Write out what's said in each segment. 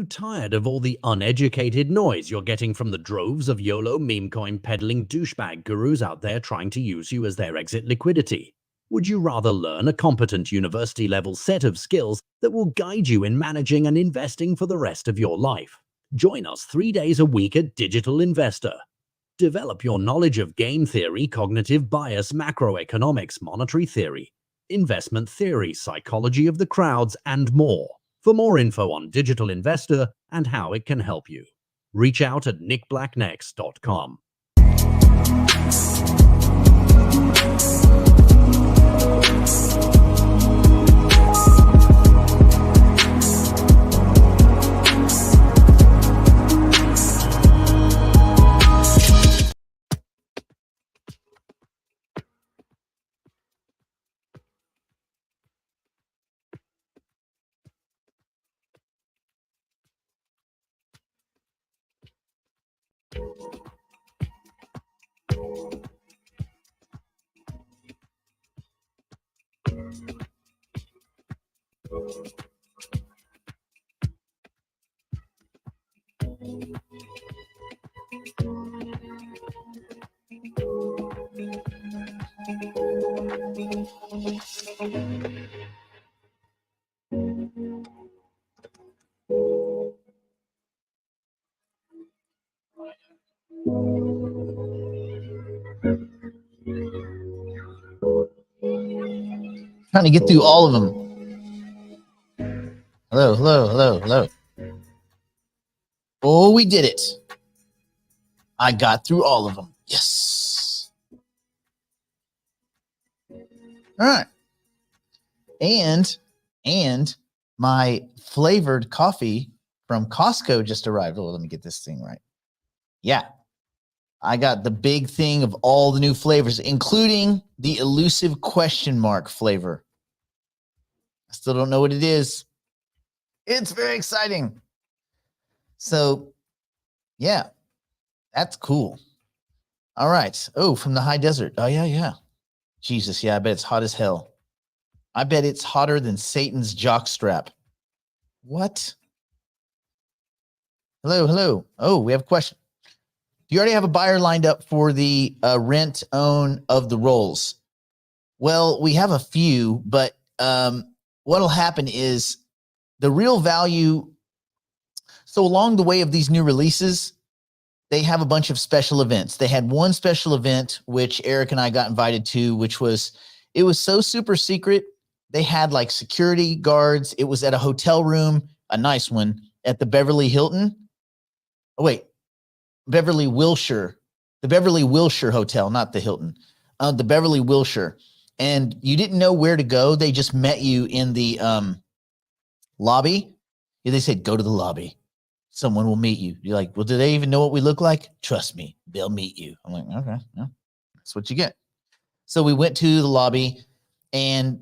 you tired of all the uneducated noise you're getting from the droves of YOLO meme coin peddling douchebag gurus out there trying to use you as their exit liquidity? Would you rather learn a competent university level set of skills that will guide you in managing and investing for the rest of your life? Join us 3 days a week at Digital Investor. Develop your knowledge of game theory, cognitive bias, macroeconomics, monetary theory, investment theory, psychology of the crowds, and more. For more info on Digital Investor and how it can help you, reach out at nickblacknext.com. Trying to get through all of them. Hello. Oh, we did it. I got through all of them. Yes. All right. And my flavored coffee from Costco just arrived. Oh, let me get this thing right. Yeah. I got the big thing of all the new flavors, including the elusive question mark flavor. I still don't know what it is. It's very exciting. So, yeah, that's cool. All right. Oh, from the high desert. Oh, yeah. Jesus, yeah, I bet it's hot as hell. I bet it's hotter than Satan's jockstrap. What? Hello. Oh, we have a question. Do you already have a buyer lined up for the rent-own of the rolls? Well, we have a few, but what'll happen is the real value. So along the way of these new releases, they have a bunch of special events. They had one special event, which Eric and I got invited to, which was, it was so super secret. They had like security guards. It was at a hotel room, a nice one, at the Beverly Hilton. Oh, wait. Beverly Wilshire, the Beverly Wilshire Hotel, not the Hilton, the Beverly Wilshire. And you didn't know where to go. They just met you in the lobby. Yeah, they said, go to the lobby. Someone will meet you. You're like, well, do they even know what we look like? Trust me, they'll meet you. I'm like, okay, yeah, that's what you get. So we went to the lobby, and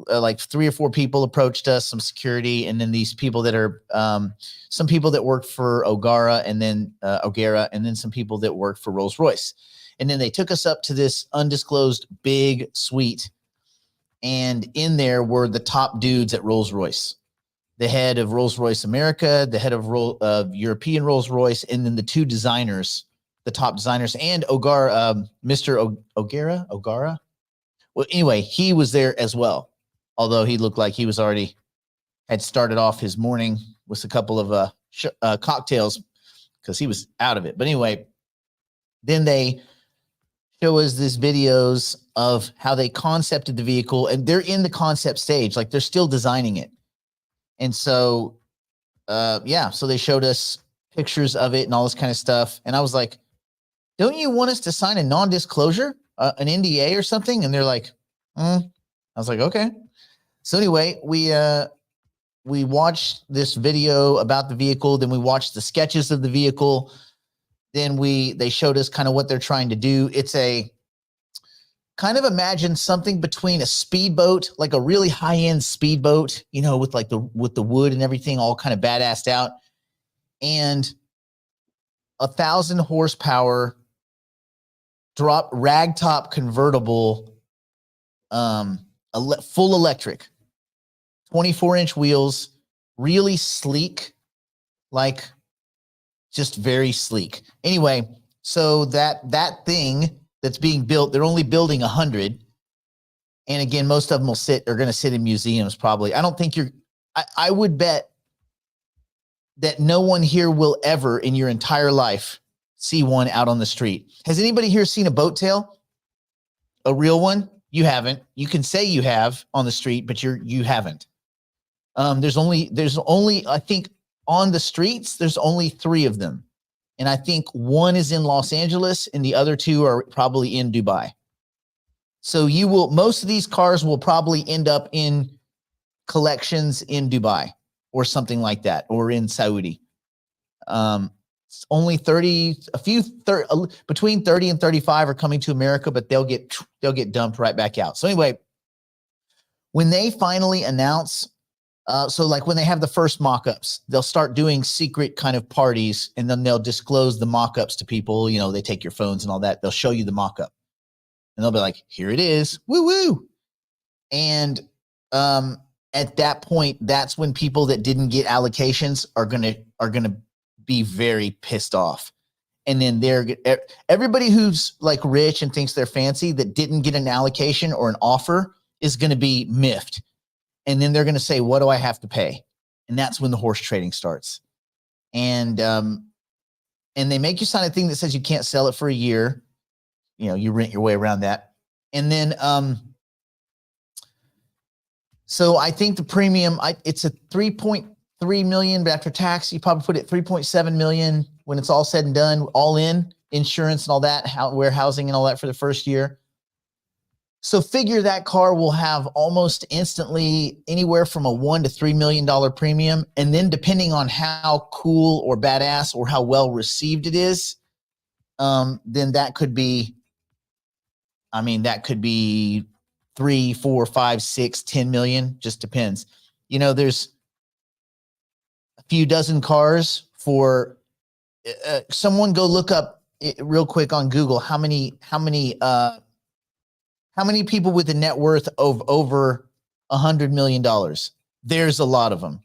like 3 or 4 people approached us, some security, and then these people that are some people that work for O'Gara, and then some people that work for Rolls-Royce. And then they took us up to this undisclosed big suite, and in there were the top dudes at Rolls-Royce, the head of Rolls-Royce America, the head of European Rolls-Royce, and then the 2 designers, the top designers, and O'Gara, Mr. O'Gara. Well, anyway, he was there as well, although he looked like he was had started off his morning with a couple of cocktails because he was out of it. But anyway, then they show us these videos of how they concepted the vehicle, and they're in the concept stage, like they're still designing it. And so, so they showed us pictures of it and all this kind of stuff. And I was like, don't you want us to sign a non-disclosure? An NDA or something? And they're like, I was like, okay. So anyway, we watched this video about the vehicle. Then we watched the sketches of the vehicle. Then they showed us kind of what they're trying to do. It's a kind of, imagine something between a speedboat, like a really high-end speedboat, with like with the wood and everything all kind of badassed out, and 1,000 horsepower ragtop convertible, full electric, 24-inch wheels, really sleek, like just very sleek. Anyway, so that thing that's being built, they're only building 100. And again, most of them are going to sit in museums probably. I don't think I would bet that no one here will ever in your entire life see one out on the street. Has anybody here seen a boat tail? A real one? You haven't. You can say you have on the street, but you haven't. There's only, I think on the streets, there's only 3 of them. And I think one is in Los Angeles and the other 2 are probably in Dubai. So most of these cars will probably end up in collections in Dubai or something like that, or in Saudi. Only between 30 and 35 are coming to America, but they'll get dumped right back out. So anyway, when they finally announce, so like when they have the first mock-ups, they'll start doing secret kind of parties, and then they'll disclose the mock-ups to people. You know, they take your phones and all that. They'll show you the mock-up. And they'll be like, here it is. Woo woo. And at that point, that's when people that didn't get allocations are gonna be very pissed off. And then everybody who's like rich and thinks they're fancy that didn't get an allocation or an offer is gonna be miffed. And then they're gonna say, what do I have to pay? And that's when the horse trading starts. And they make you sign a thing that says you can't sell it for a year. You know, you rent your way around that. And then, so I think the premium, it's a 3.3 million, but after tax, you probably put it 3.7 million when it's all said and done, all in insurance and all that, warehousing and all that for the first year. So figure that car will have almost instantly anywhere from a $1 to $3 million premium. And then depending on how cool or badass or how well received it is, then that could be, that could be 3, 4, 5, 6, 10 million, just depends. You know, there's a few dozen cars for someone go look up real quick on Google how many people with a net worth of over $100 million. There's a lot of them.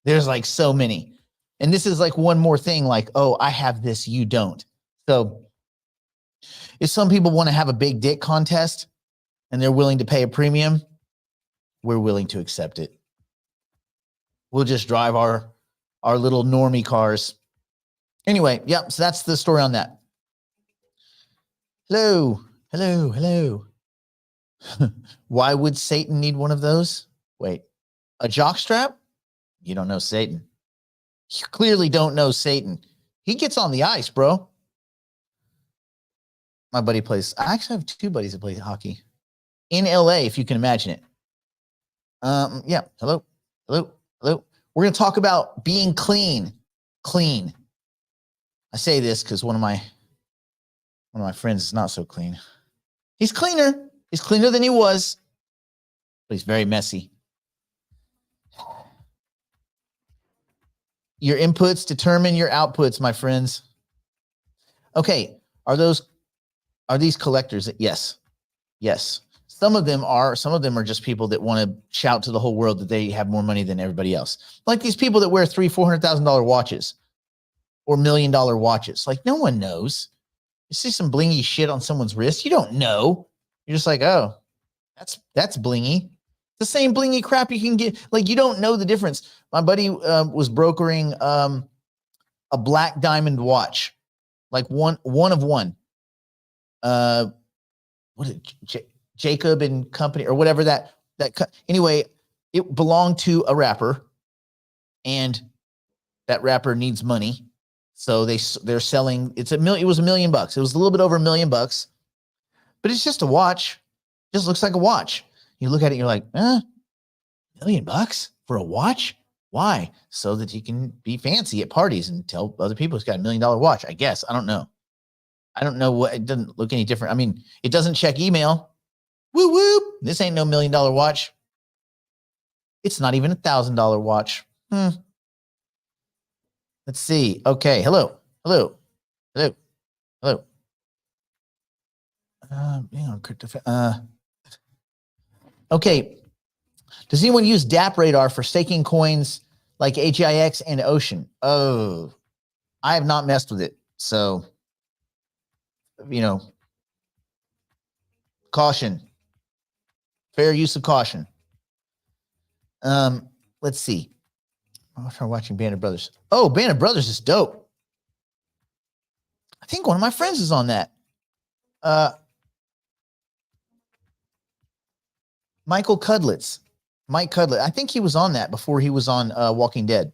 There's like so many. And this is like one more thing, like, oh, I have this, you don't. So if some people want to have a big dick contest and they're willing to pay a premium, we're willing to accept it. We'll just drive our little normie cars. Anyway, yeah, so that's the story on that. Hello. Why would Satan need one of those? Wait, a jock strap? You don't know Satan. You clearly don't know Satan. He gets on the ice, bro. My buddy plays. I actually have 2 buddies that play hockey in LA, if you can imagine it. Yeah. Hello. We're going to talk about being clean. I say this because one of my friends is not so clean. He's cleaner. He's cleaner than he was, but he's very messy. Your inputs determine your outputs, my friends. Okay. Are these collectors? Yes. Some of them are just people that want to shout to the whole world that they have more money than everybody else. Like these people that wear $300,000-$400,000 watches or $1 million watches. Like no one knows. You see some blingy shit on someone's wrist. You don't know. You're just like, oh, that's blingy. The same blingy crap you can get. Like you don't know the difference. My buddy was brokering a black diamond watch, like one of one. What is it, Jacob and Company or whatever anyway, it belonged to a rapper and that rapper needs money. So they're selling, it was $1 million. It was a little bit over $1 million, but it's just a watch. It just looks like a watch. You look at it and you're like, $1 million for a watch? Why? So that you can be fancy at parties and tell other people it's got $1 million watch, I guess. I don't know. It doesn't look any different. I mean, it doesn't check email. Woo woo. This ain't no $1 million watch. It's not even $1,000 watch. Let's see. Okay. Hello. Okay. Does anyone use DAP radar for staking coins like HIX and Ocean. Oh, I have not messed with it. So, caution, fair use of caution. Let's see. I'll try watching Band of Brothers. Oh, Band of Brothers is dope. I think one of my friends is on that. Michael Cudlitz. Mike Cudlitz. I think he was on that before he was on Walking Dead.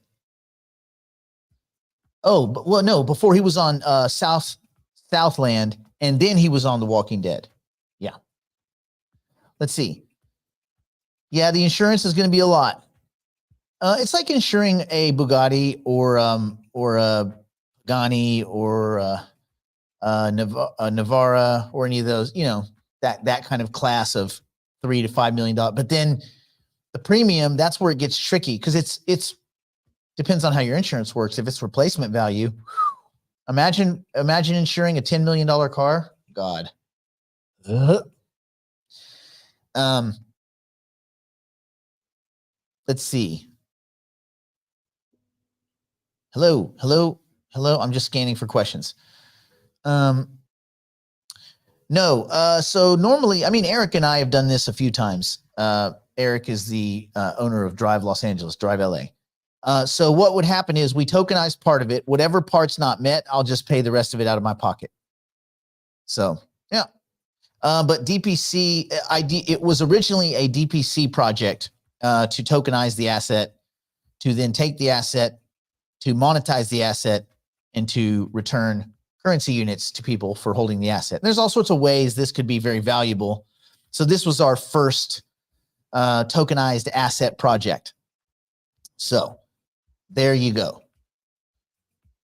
Oh, well, no, before he was on Southland, and then he was on The Walking Dead. Yeah. Let's see. Yeah, the insurance is going to be a lot. It's like insuring a Bugatti or a Pagani or a Navara or any of those, that kind of class of $3 to $5 million. But then the premium, that's where it gets tricky because it's depends on how your insurance works. If it's replacement value, imagine insuring a $10 million car. God. Let's see. Hello. I'm just scanning for questions. No. So normally, Eric and I have done this a few times. Eric is the owner of Drive Los Angeles, Drive LA. So what would happen is we tokenize part of it. Whatever part's not met, I'll just pay the rest of it out of my pocket. So, yeah. But DPC, it was originally a DPC project to tokenize the asset, to then take the asset, to monetize the asset, and to return currency units to people for holding the asset. And there's all sorts of ways this could be very valuable. So this was our first tokenized asset project. So there you go.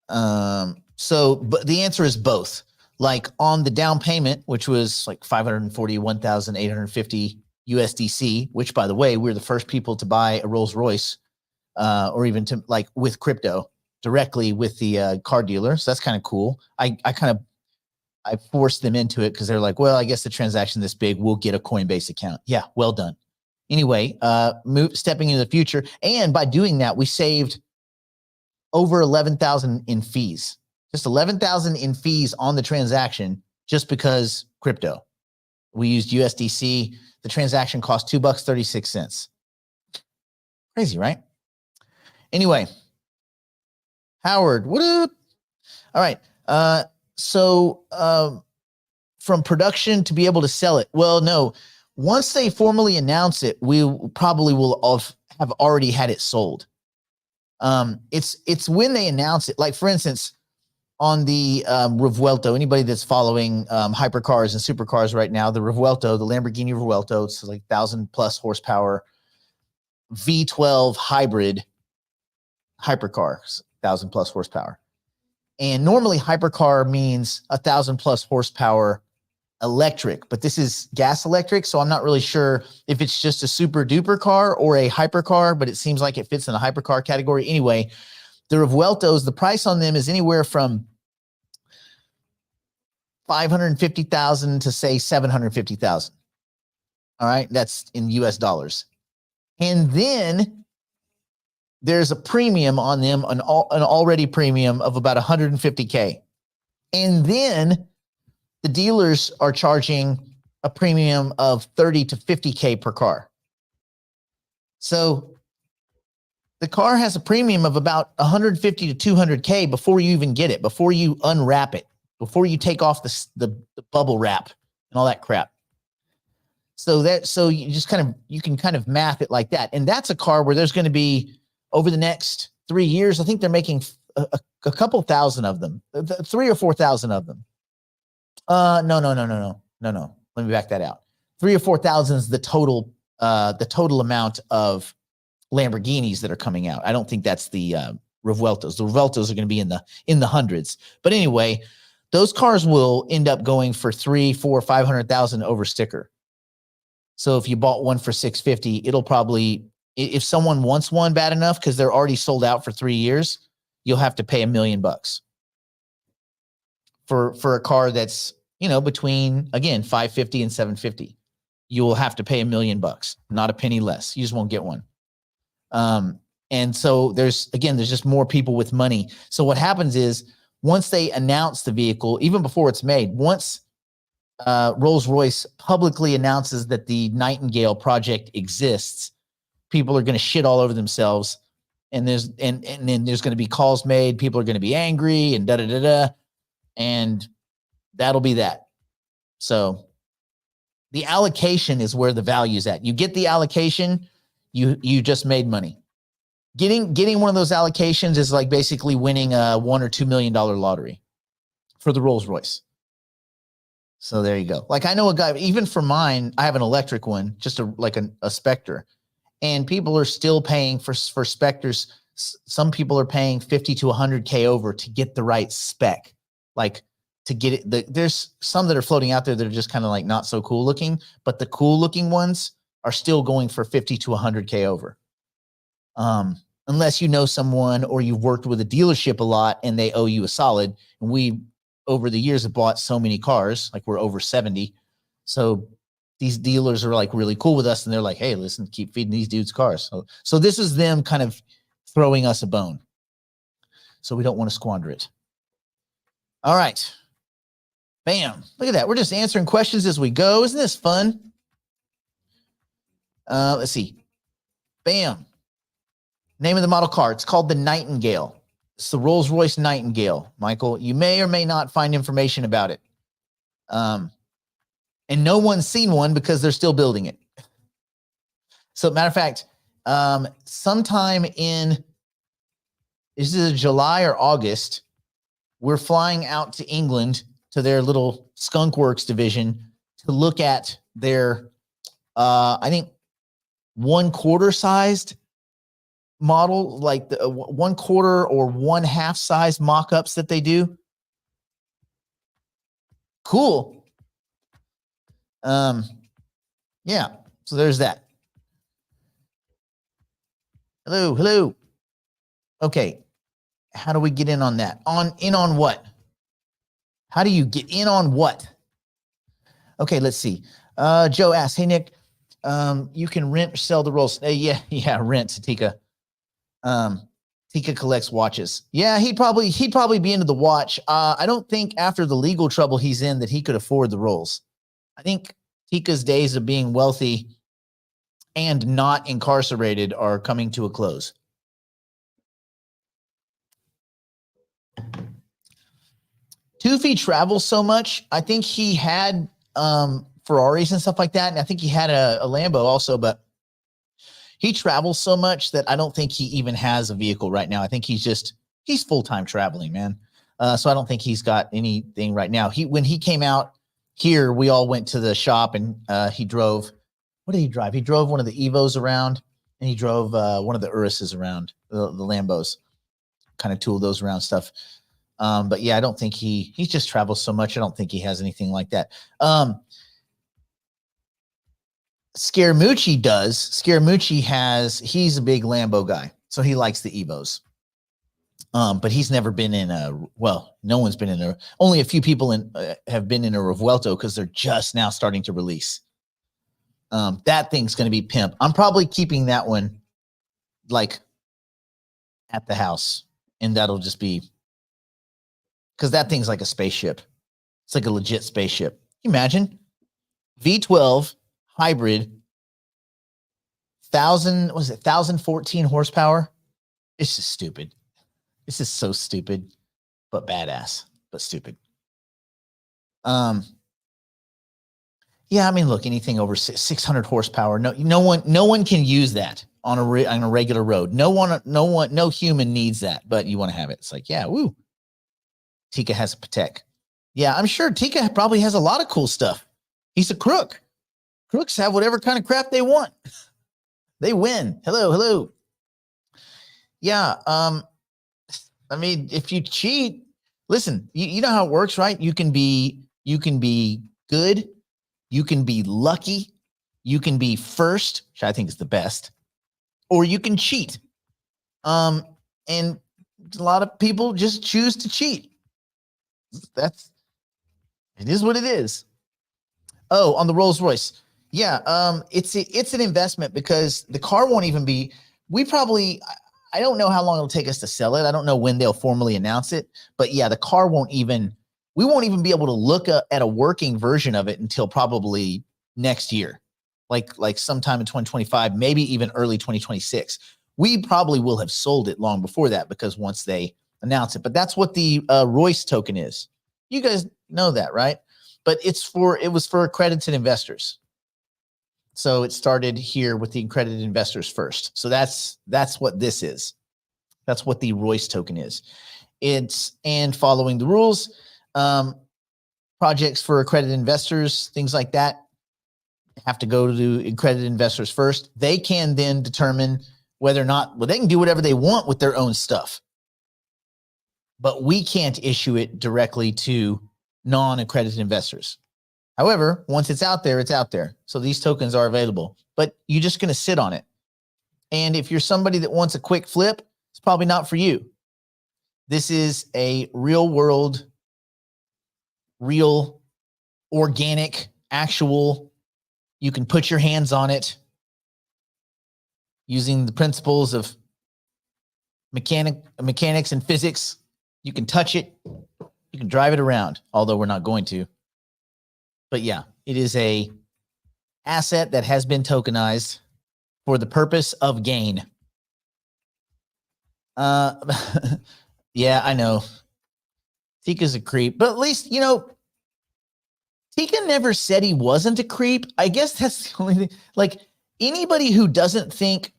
But the answer is both. Like on the down payment, which was like 541,850 USDC, which by the way, we're the first people to buy a Rolls Royce, or even to like with crypto directly with the car dealer. So that's kind of cool. I forced them into it because they're like, well, I guess the transaction this big, we'll get a Coinbase account. Yeah, well done. Anyway, stepping into the future. And by doing that, we saved over 11,000 in fees. Just 11,000 in fees on the transaction just because crypto. We used USDC. The transaction cost $2.36. Crazy, right? Anyway, Howard, what up? All right. So from production to be able to sell it. Well, no. Once they formally announce it, we probably will have already had it sold. It's when they announce it. Like, for instance, on the Revuelto, anybody that's following hypercars and supercars right now, the Revuelto, the Lamborghini Revuelto, it's like 1,000+ horsepower V12 hybrid hypercar, 1,000+ horsepower. And normally hypercar means 1,000+ horsepower electric, but this is gas electric. So I'm not really sure if it's just a super duper car or a hypercar, but it seems like it fits in the hypercar category. Anyway, the Revueltos, the price on them is anywhere from 550,000 to say 750,000. All right. That's in US dollars. And then there's a premium on them, an already premium of about 150K. And then the dealers are charging a premium of 30 to 50K per car. So the car has a premium of about 150 to 200K before you even get it, before you unwrap it, before you take off the bubble wrap and all that crap. So you can kind of math it like that. And that's a car where there's going to be, over the next 3 years, I think they're making a couple thousand of them, 3,000 or 4,000 of them. No. Let me back that out. 3,000 or 4,000 is the total amount of Lamborghinis that are coming out. I don't think that's the Revueltos. The Revueltos are going to be in the hundreds. But anyway, those cars will end up going for 300,000, 400,000, 500,000 over sticker. So if you bought one for 650, it'll probably, if someone wants one bad enough because they're already sold out for 3 years, you'll have to pay $1 million for a car that's, between, again, 550 and 750. You will have to pay $1 million, not a penny less. You just won't get one. And so there's just more people with money. So what happens is once they announce the vehicle, even before it's made, once Rolls-Royce publicly announces that the Nightingale project exists, people are going to shit all over themselves. And then there's going to be calls made. People are going to be angry and da-da-da-da. And that'll be that. So the allocation is where the value is at. You get the allocation, you just made money. Getting one of those allocations is like basically winning a $1 or $2 million lottery for the Rolls-Royce. So there you go. Like I know a guy, even for mine, I have an electric one, just a Spectre, and people are still paying for Spectres. Some people are paying 50 to 100K over to get the right spec, like to get it. There's some that are floating out there that are just kind of like not so cool looking, but the cool looking ones are still going for 50 to 100K over. Unless you know someone or you've worked with a dealership a lot and they owe you a solid. And we, over the years, have bought so many cars, like we're over 70. So these dealers are like really cool with us. And they're like, hey, listen, keep feeding these dudes cars. So this is them kind of throwing us a bone. So we don't want to squander it. All right. Bam. Look at that. We're just answering questions as we go. Isn't this fun? Let's see. Bam. Name of the model car. It's called the Nightingale. It's the Rolls-Royce Nightingale, Michael. You may or may not find information about it. And no one's seen one because they're still building it. So matter of fact, sometime in, is it July or August, we're flying out to England to their little Skunk Works division to look at their, I think, 1/4 sized model, like the 1/4 or 1/2 size mock-ups that they do. Cool. Yeah, so there's that. Hello. Okay, how do we get in on that? In on what? How do you get in on what? Okay, let's see. Joe asks, hey, Nick, you can rent or sell the Rolls. Yeah, rent, Tika. Tika collects watches. Yeah, he'd probably be into the watch. I don't think after the legal trouble he's in that he could afford the Rolls. I think Tika's days of being wealthy and not incarcerated are coming to a close. Toofy travels so much. I think he had Ferraris and stuff like that, and I think he had a Lambo also, but he travels so much that I don't think he even has a vehicle right now. I think he's full-time traveling, man. So I don't think he's got anything right now. When he came out here, we all went to the shop and he drove. What did he drive? He drove one of the Evos around, and he drove one of the Uruses around, the Lambos, kind of tooled those around stuff. But yeah, I don't think he just travels so much. I don't think he has anything like that. Scaramucci does. Scaramucci he's a big Lambo guy, so he likes the Evos. But he's never been in no one's been in only a few people have been in a Revuelto because they're just now starting to release. That thing's going to be pimp. I'm probably keeping that one like at the house, and that'll just be because that thing's like a spaceship. It's like a legit spaceship. Can you imagine V12 hybrid, 1,014 horsepower. It's just stupid. This is so stupid, but badass, but stupid. Yeah, I mean, look, anything over 600 horsepower, no one can use that on a regular road. No human needs that, but you want to have it. It's like, yeah, woo. Tika has a Patek. Yeah, I'm sure Tika probably has a lot of cool stuff. He's a crook. Crooks have whatever kind of crap they want. They win. Hello. Yeah. I mean, if you cheat, listen, you know how it works, right? You can be good. You can be lucky. You can be first, which I think is the best, or you can cheat. And a lot of people just choose to cheat. It is what it is. Oh, on the Rolls Royce. Yeah, it's an investment because the car won't even be. I don't know how long it'll take us to sell it. I don't know when they'll formally announce it, but yeah, the car we won't even be able to look at a working version of it until probably next year, like sometime in 2025, maybe even early 2026. We probably will have sold it long before that, because once they announce it. But that's what the Royce token is. You guys know that, right? But it was for accredited investors. So it started here with the accredited investors first. So that's what this is. That's what the Royce token is. And following the rules, projects for accredited investors, things like that, have to go to accredited investors first. They can then determine whether or not, well, they can do whatever they want with their own stuff, but we can't issue it directly to non-accredited investors. However, once it's out there, it's out there. So these tokens are available, but you're just going to sit on it. And if you're somebody that wants a quick flip, it's probably not for you. This is a real world, real, organic, actual, you can put your hands on it using the principles of mechanics and physics. You can touch it. You can drive it around, although we're not going to. But yeah, it is a asset that has been tokenized for the purpose of gain. Yeah, I know. Tika's a creep, but at least, Tika never said he wasn't a creep. I guess that's the only thing. Like, anybody who doesn't think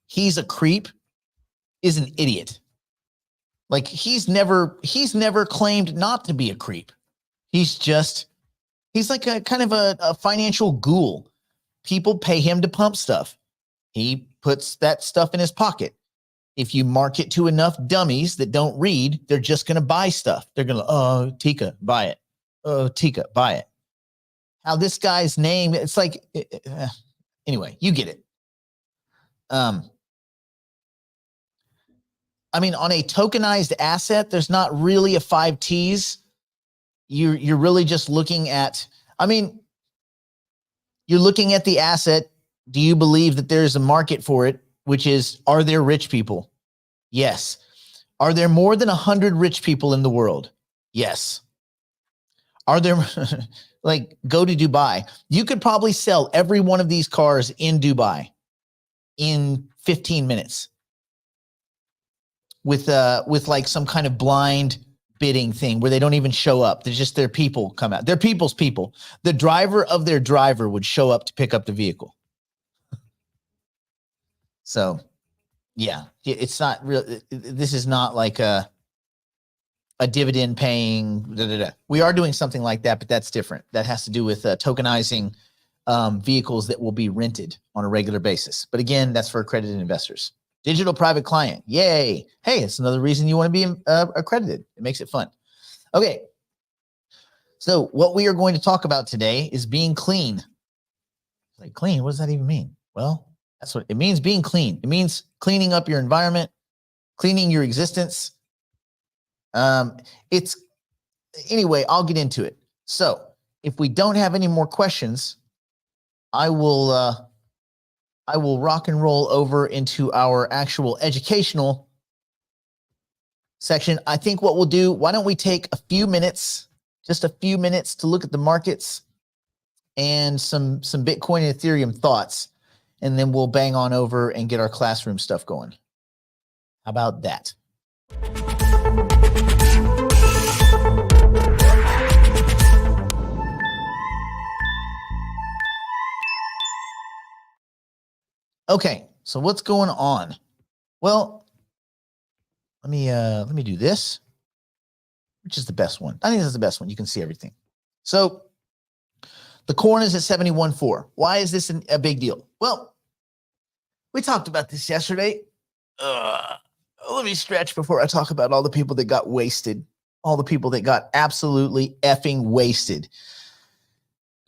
he's a creep is an idiot. Like, he's never claimed not to be a creep. He's like a kind of a financial ghoul. People pay him to pump stuff. He puts that stuff in his pocket. If you market to enough dummies that don't read, they're just going to buy stuff. They're going to, oh, Tika, buy it. Oh, Tika, buy it. How this guy's name, it's like, anyway, you get it. I mean, on a tokenized asset, there's not really a 5 T's. You're really just looking at, you're looking at the asset. Do you believe that there's a market for it? Which is, are there rich people? Yes. Are there more than 100 rich people in the world? Yes. Are there, like, go to Dubai. You could probably sell every one of these cars in Dubai in 15 minutes with like some kind of blind bidding thing where they don't even show up. They're just their people come out. They're people's people. The driver of their driver would show up to pick up the vehicle. So, yeah, it's not real. This is not like a dividend paying. We are doing something like that, but that's different. That has to do with tokenizing vehicles that will be rented on a regular basis. But again, that's for accredited investors. Digital private client. Yay. Hey, it's another reason you want to be accredited. It makes it fun. Okay. So what we are going to talk about today is being clean. Like, clean, what does that even mean? Well, that's what it means, being clean. It means cleaning up your environment, cleaning your existence. Anyway, I'll get into it. So if we don't have any more questions, I will rock and roll over into our actual educational section. I think what we'll do, why don't we take a few minutes, just a few minutes to look at the markets and some Bitcoin and Ethereum thoughts, and then we'll bang on over and get our classroom stuff going. How about that? Okay, so what's going on? Well, let me do this. Which is the best one? I think this is the best one. You can see everything. So the corn is at 71.4. Why is this a big deal? Well, we talked about this yesterday. Let me stretch before I talk about all the people that got wasted. All the people that got absolutely effing wasted.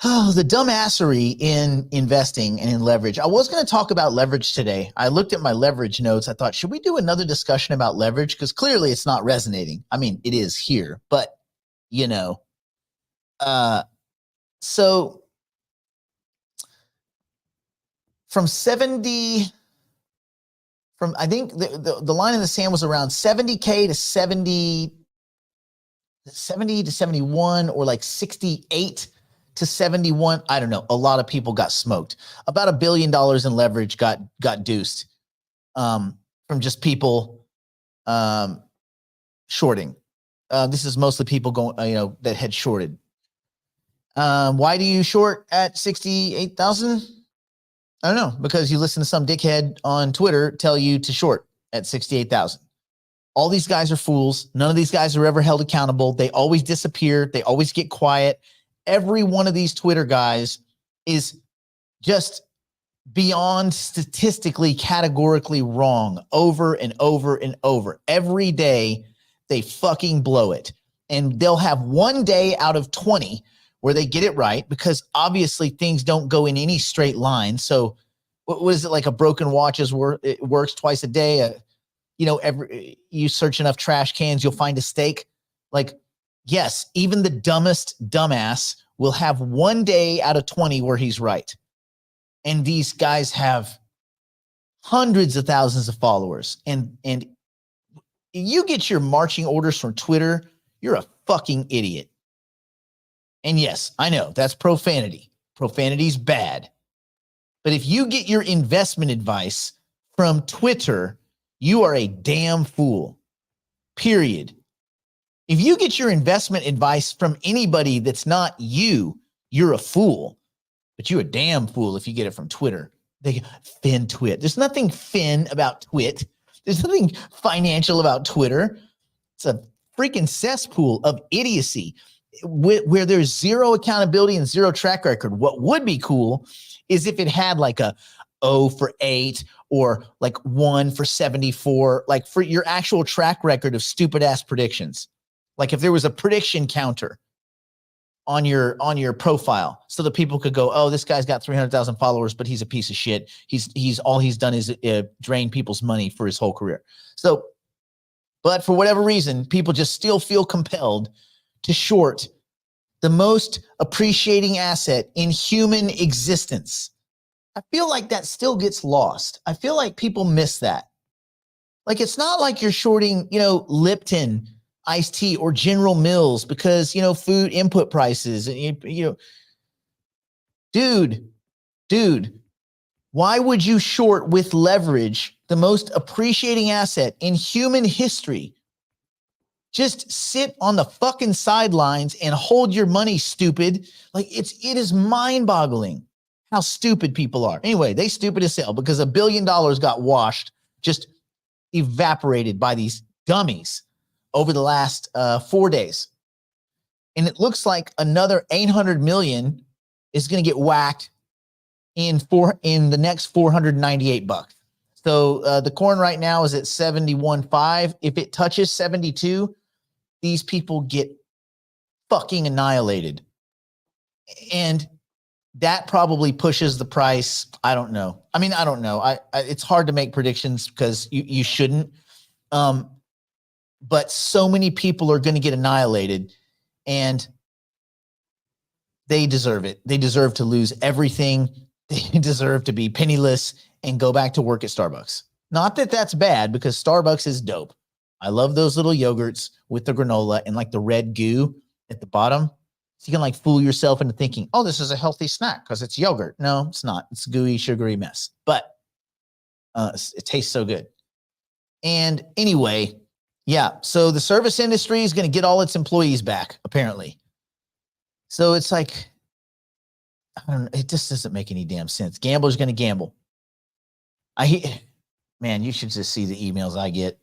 Oh, the dumbassery in investing and in leverage. I was going to talk about leverage today. I looked at my leverage notes. I thought, should we do another discussion about leverage? Because clearly it's not resonating. I mean, it is here, but so from 70, from, I think the line in the sand was around 70K to 70 to 71, or like 68 to 71. I don't know. A lot of people got smoked. About $1 billion in leverage got deuced from just people shorting. This is mostly people going, that had shorted. Why do you short at 68,000? I don't know, because you listen to some dickhead on Twitter tell you to short at 68,000. All these guys are fools. None of these guys are ever held accountable. They always disappear. They always get quiet. Every one of these Twitter guys is just beyond statistically, categorically wrong over and over and over. Every day they fucking blow it. And they'll have one day out of 20 where they get it right, because obviously things don't go in any straight line. So what is it, like a broken watch it works twice a day? You search enough trash cans, you'll find a steak. Like, yes, even the dumbest dumbass will have one day out of 20 where he's right. And these guys have hundreds of thousands of followers. And you get your marching orders from Twitter, you're a fucking idiot. And yes, I know that's profanity. Profanity's bad. But if you get your investment advice from Twitter, you are a damn fool. Period. If you get your investment advice from anybody that's not you, you're a fool. But you're a damn fool if you get it from Twitter. They fin twit. There's nothing fin about twit. There's nothing financial about Twitter. It's a freaking cesspool of idiocy where there's zero accountability and zero track record. What would be cool is if it had like a 0 for 8 or like 1 for 74, like for your actual track record of stupid ass predictions. Like if there was a prediction counter on your profile, so that people could go, oh, this guy's got 300,000 followers, but he's a piece of shit. He's all he's done is drain people's money for his whole career. So, but for whatever reason, people just still feel compelled to short the most appreciating asset in human existence. I feel like that still gets lost. I feel like people miss that. Like, it's not like you're shorting, Lipton iced tea or General Mills because, food input prices and, dude, why would you short with leverage the most appreciating asset in human history? Just sit on the fucking sidelines and hold your money, stupid. Like, it is mind-boggling how stupid people are. Anyway, they stupid as hell because $1 billion got washed, just evaporated by these dummies over the last 4 days. And it looks like another 800 million is going to get whacked in the next $498. So the corn right now is at 71.5. If it touches 72, these people get fucking annihilated. And that probably pushes the price. I don't know. I mean, I don't know. It's hard to make predictions because you shouldn't. But so many people are going to get annihilated, and they deserve it. They deserve to lose everything. They deserve to be penniless and go back to work at Starbucks. Not that that's bad, because Starbucks is dope. I love those little yogurts with the granola and like the red goo at the bottom. So you can like fool yourself into thinking, oh, this is a healthy snack because it's yogurt. No, it's not. It's gooey, sugary mess. But it tastes so good. And anyway, yeah. So the service industry is going to get all its employees back, apparently. So it's like, I don't know, it just doesn't make any damn sense. Gamblers going to gamble. Man, you should just see the emails I get.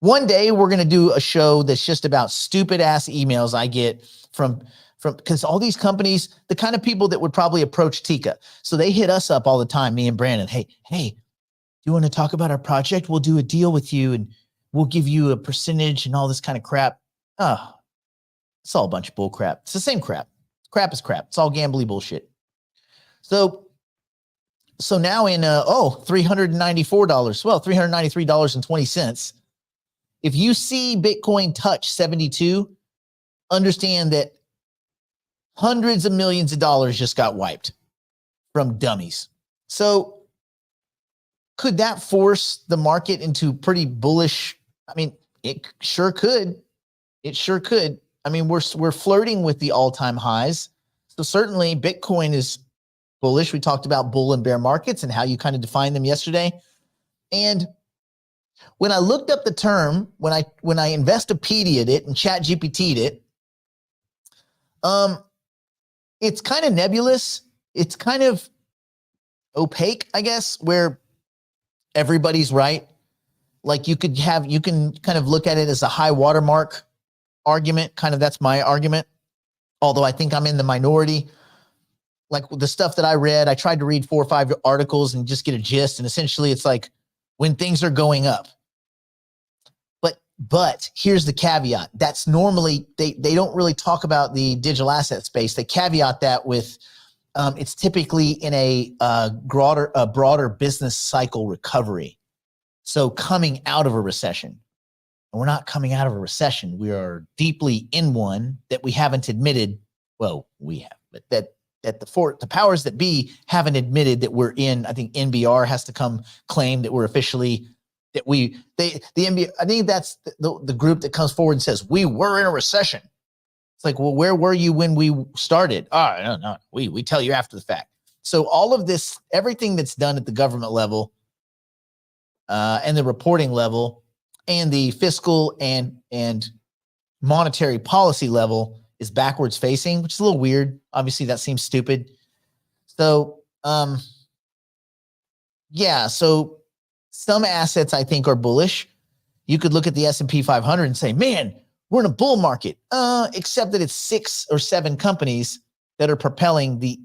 One day we're going to do a show that's just about stupid ass emails I get from because all these companies, the kind of people that would probably approach Tika. So they hit us up all the time, me and Brandon. Hey, do you want to talk about our project? We'll do a deal with you and we'll give you a percentage and all this kind of crap. Oh, it's all a bunch of bull crap. It's the same crap. Crap is crap. It's all gambly bullshit. So now in $394. Well, $393.20. If you see Bitcoin touch 72, understand that hundreds of millions of dollars just got wiped from dummies. So Could that force the market into pretty bullish? I mean, it sure could. It sure could. I mean, we're flirting with the all-time highs. So certainly Bitcoin is bullish. We talked about bull and bear markets and how you kind of defined them yesterday. And when I looked up the term, when I Investopedia'd it and Chat GPT'd it, it's kind of nebulous. It's kind of opaque, I guess, where everybody's right. Like you can kind of look at it as a high watermark argument. Kind of that's my argument. Although I think I'm in the minority. Like the stuff that I read, I tried to read 4 or 5 articles and just get a gist. And essentially it's like when things are going up. But here's the caveat. That's normally, they don't really talk about the digital asset space. They caveat that with, it's typically in a broader business cycle recovery. So coming out of a recession. And we're not coming out of a recession. We are deeply in one that we haven't admitted. Well, we have, but that the powers that be haven't admitted that we're in. I think NBR has to come claim that we're officially, that the NBA, I think that's the group that comes forward and says, we were in a recession. It's like, well, where were you when we started? Oh, no, we tell you after the fact. So all of this, everything that's done at the government level and the reporting level and the fiscal and monetary policy level is backwards facing, which is a little weird. Obviously that seems stupid. So, yeah, so some assets I think are bullish. You could look at the S&P 500 and say, man, we're in a bull market, except that it's 6 or 7 companies that are propelling the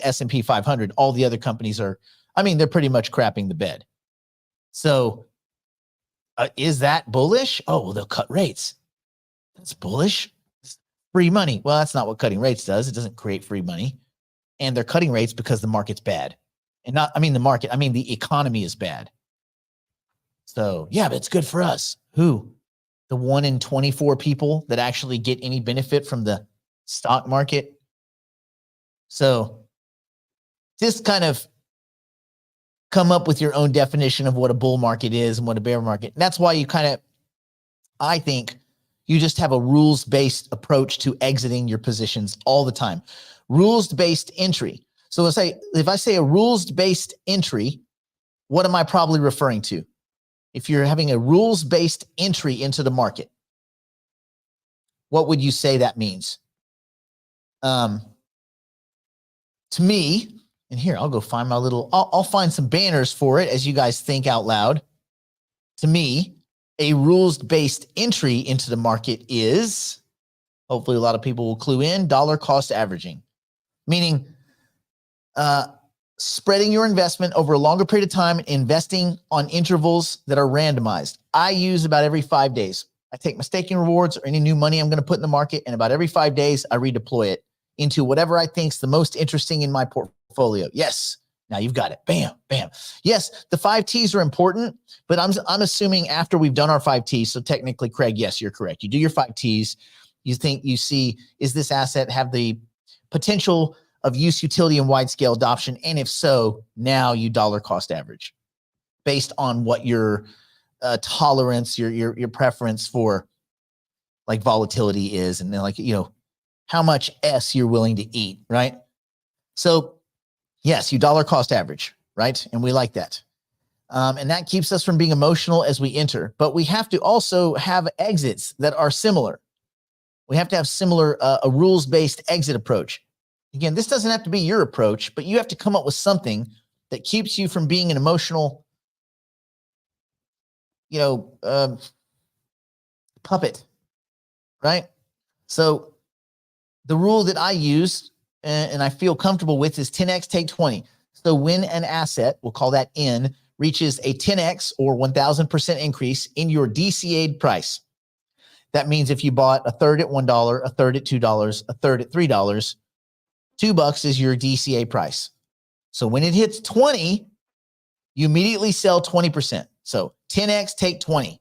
S&P 500. All the other companies are, I mean, they're pretty much crapping the bed. So is that bullish? Oh, well, they'll cut rates. That's bullish. Free money. Well, that's not what cutting rates does. It doesn't create free money. And they're cutting rates because the market's bad. And not, I mean, the market, I mean, the economy is bad. So yeah, but it's good for us. Who? The 1 in 24 people that actually get any benefit from the stock market. So just kind of come up with your own definition of what a bull market is and what a bear market. And that's why you kind of, I think you just have a rules-based approach to exiting your positions all the time. Rules-based entry. So if I say a rules-based entry, what am I probably referring to? If you're having a rules-based entry into the market, what would you say that means? To me, and here, I'll go find my little, I'll find some banners for it as you guys think out loud. To me, a rules-based entry into the market is, hopefully a lot of people will clue in, dollar cost averaging. Meaning, spreading your investment over a longer period of time, investing on intervals that are randomized. I use about every 5 days. I take my staking rewards or any new money I'm going to put in the market, and about every 5 days, I redeploy it into whatever I think is the most interesting in my portfolio. Yes. Now you've got it. Bam, bam. Yes, the 5 T's are important, but I'm assuming after we've done our 5 T's, so technically, Craig, yes, you're correct. You do your 5 T's. You see, is this asset have the potential of use, utility, and wide scale adoption? And if so, now you dollar cost average based on what your tolerance, your preference for like volatility is, and then like, you know, how much S you're willing to eat, right? So yes, you dollar cost average, right? And we like that. And that keeps us from being emotional as we enter, but we have to also have exits that are similar. We have to have similar, a rules-based exit approach. Again, this doesn't have to be your approach, but you have to come up with something that keeps you from being an emotional, you know, puppet, right? So the rule that I use and I feel comfortable with is 10x take 20. So when an asset, we'll call that N, reaches a 10x or 1,000% increase in your DCA'd price. That means if you bought a third at $1, a third at $2, a third at $3, $2 is your DCA price. So when it hits 20, you immediately sell 20%. So 10x take 20.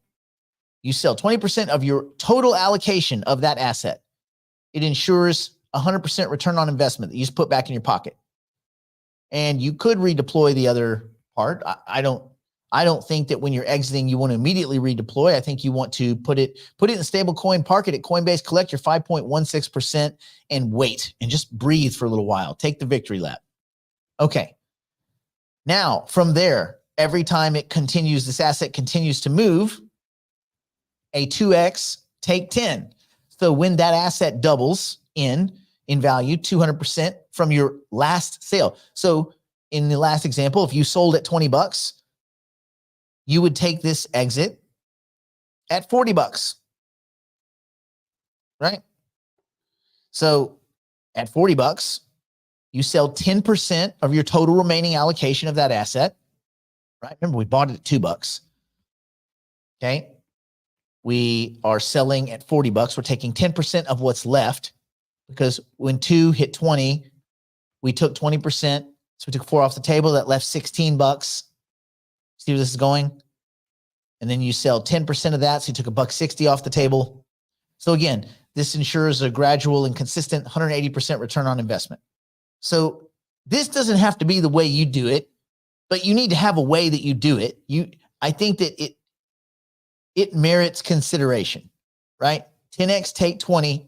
You sell 20% of your total allocation of that asset. It ensures 100% return on investment that you just put back in your pocket. And you could redeploy the other part. I don't think that when you're exiting, you want to immediately redeploy. I think you want to put it in a stable coin, park it at Coinbase, collect your 5.16% and wait and just breathe for a little while. Take the victory lap. Okay. Now, from there, every time this asset continues to move, a 2x, take 10. So when that asset doubles in value, 200% from your last sale. So in the last example, if you sold at $20, you would take this exit at $40, right? So at $40, you sell 10% of your total remaining allocation of that asset, right? Remember, we bought it at $2. Okay. We are selling at $40. We're taking 10% of what's left because when 2 hit 20, we took 20%. So we took 4 off the table. That left $16. See where this is going? And then you sell 10% of that. So you took $1.60 off the table. So again, this ensures a gradual and consistent 180% return on investment. So this doesn't have to be the way you do it, but you need to have a way that you do it. I think that it merits consideration, right? 10x take 20,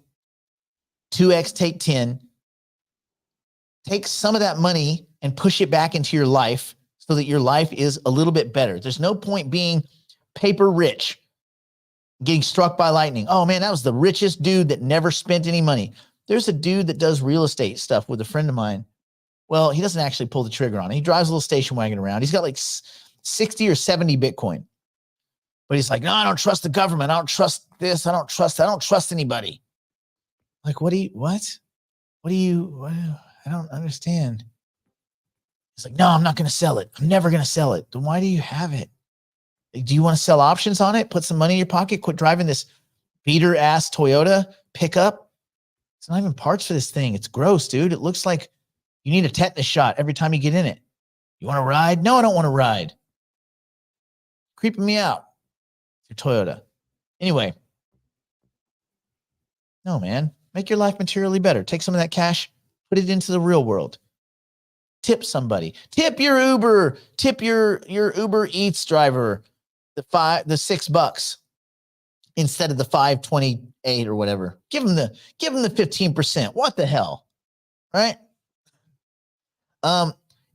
2x take 10. Take some of that money and push it back into your life so that your life is a little bit better. There's no point being paper rich, getting struck by lightning. Oh man, that was the richest dude that never spent any money. There's a dude that does real estate stuff with a friend of mine. Well, he doesn't actually pull the trigger on it. He drives a little station wagon around. He's got like 60 or 70 Bitcoin. But he's like, no, I don't trust the government. I don't trust this. I don't trust anybody. Like, what? I don't understand. He's like, no, I'm not going to sell it. I'm never going to sell it. Then why do you have it? Do you want to sell options on it? Put some money in your pocket? Quit driving this beater ass Toyota pickup? It's not even parts for this thing. It's gross, dude. It looks like you need a tetanus shot every time you get in it. You want to ride? No, I don't want to ride. Creeping me out. Your Toyota. Anyway. No, man. Make your life materially better. Take some of that cash, put it into the real world. Tip somebody. Tip your Uber. Tip your Uber Eats driver the $6 instead of the $5.28 or whatever. Give them the 15%. What the hell? Right?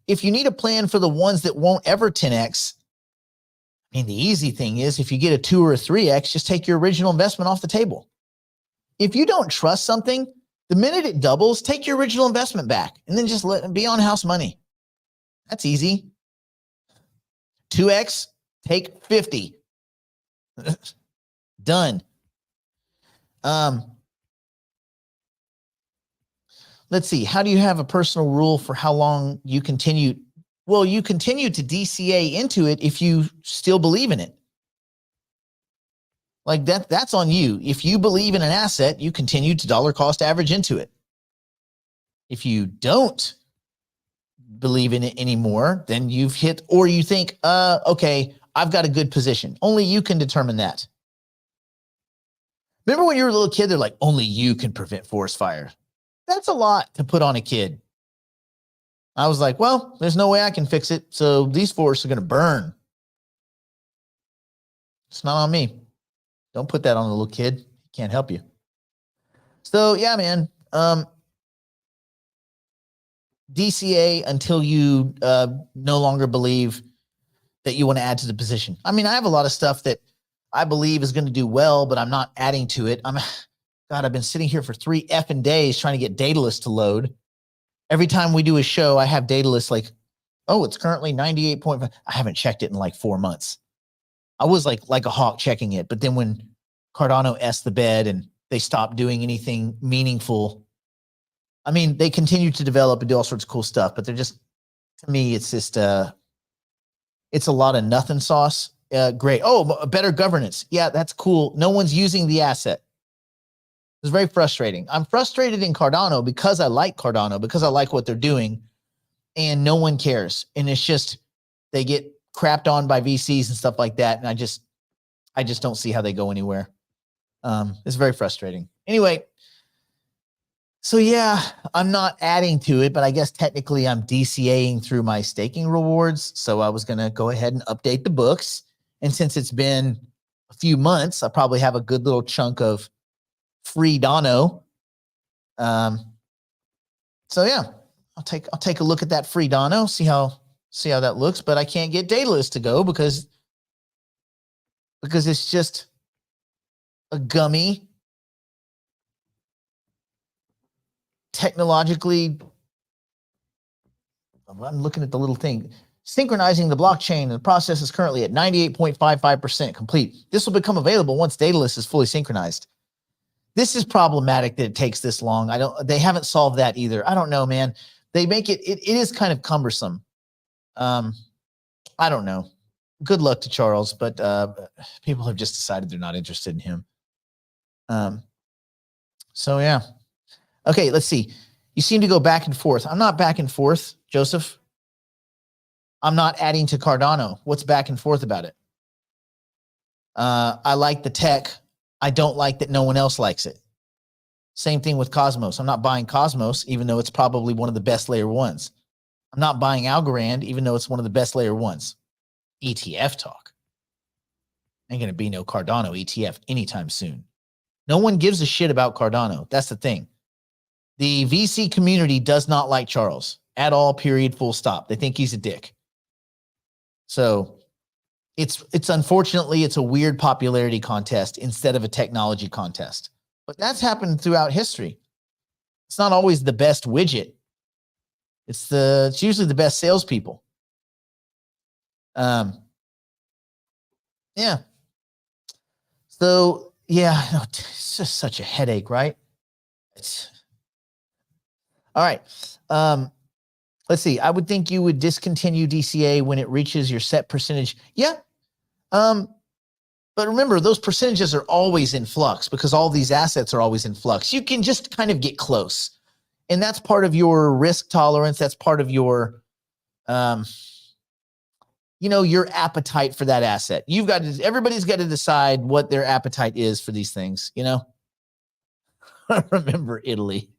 If you need a plan for the ones that won't ever 10x, I mean, the easy thing is if you get a 2 or a 3x, just take your original investment off the table. If you don't trust something, the minute it doubles, take your original investment back and then just let it be on house money. That's easy. 2x, take 50. Done. Let's see. How do you have a personal rule for how long you continue? Well, you continue to DCA into it if you still believe in it. Like that's on you. If you believe in an asset, you continue to dollar cost average into it. If you don't believe in it anymore, then you've hit, or you think, okay, I've got a good position. Only you can determine that. Remember when you were a little kid, they're like, only you can prevent forest fire. That's a lot to put on a kid. I was like, well, there's no way I can fix it. So these forests are going to burn. It's not on me. Don't put that on a little kid. He can't help you. So yeah, man. DCA until you no longer believe that you want to add to the position. I mean, I have a lot of stuff that I believe is going to do well, but I'm not adding to it. God, I've been sitting here for 3 effing days trying to get Daedalus to load. Every time we do a show, I have Daedalus like, oh, it's currently 98.5. I haven't checked it in like 4 months. I was like a hawk checking it. But then when Cardano S the bed and they stopped doing anything meaningful, I mean, they continue to develop and do all sorts of cool stuff, but they're just, to me, it's just, it's a lot of nothing sauce. Great. Oh, better governance. Yeah, that's cool. No one's using the asset. It's very frustrating. I'm frustrated in Cardano because I like Cardano, because I like what they're doing, and no one cares. And it's just, they get crapped on by VCs and stuff like that. And I just don't see how they go anywhere. It's very frustrating. Anyway, So yeah, I'm not adding to it, but I guess technically I'm DCAing through my staking rewards. So I was going to go ahead and update the books. And since it's been a few months, I probably have a good little chunk of free Dono. So yeah, I'll take a look at that free Dono, see how that looks, but I can't get Daedalus to go because it's just a gummy, technologically. I'm looking at the little thing. Synchronizing the blockchain, the process is currently at 98.55% complete. This will become available once Daedalus is fully synchronized. This is problematic that it takes this long. They haven't solved that either. I don't know, man. They make it is kind of cumbersome. I don't know. Good luck to Charles, but people have just decided they're not interested in him. So yeah. Okay, let's see. You seem to go back and forth. I'm not back and forth, Joseph. I'm not adding to Cardano. What's back and forth about it? I like the tech. I don't like that no one else likes it. Same thing with Cosmos. I'm not buying Cosmos, even though it's probably one of the best layer ones. I'm not buying Algorand, even though it's one of the best layer ones. ETF talk. Ain't going to be no Cardano ETF anytime soon. No one gives a shit about Cardano. That's the thing. The VC community does not like Charles at all, period, full stop. They think he's a dick. So it's unfortunately, it's a weird popularity contest instead of a technology contest. But that's happened throughout history. It's not always the best widget. It's usually the best salespeople. Yeah. So yeah, no, it's just such a headache, right? All right. Let's see. I would think you would discontinue DCA when it reaches your set percentage. Yeah. But remember, those percentages are always in flux because all these assets are always in flux. You can just kind of get close. And that's part of your risk tolerance. That's part of your, your appetite for that asset. Everybody's got to decide what their appetite is for these things, I remember Italy.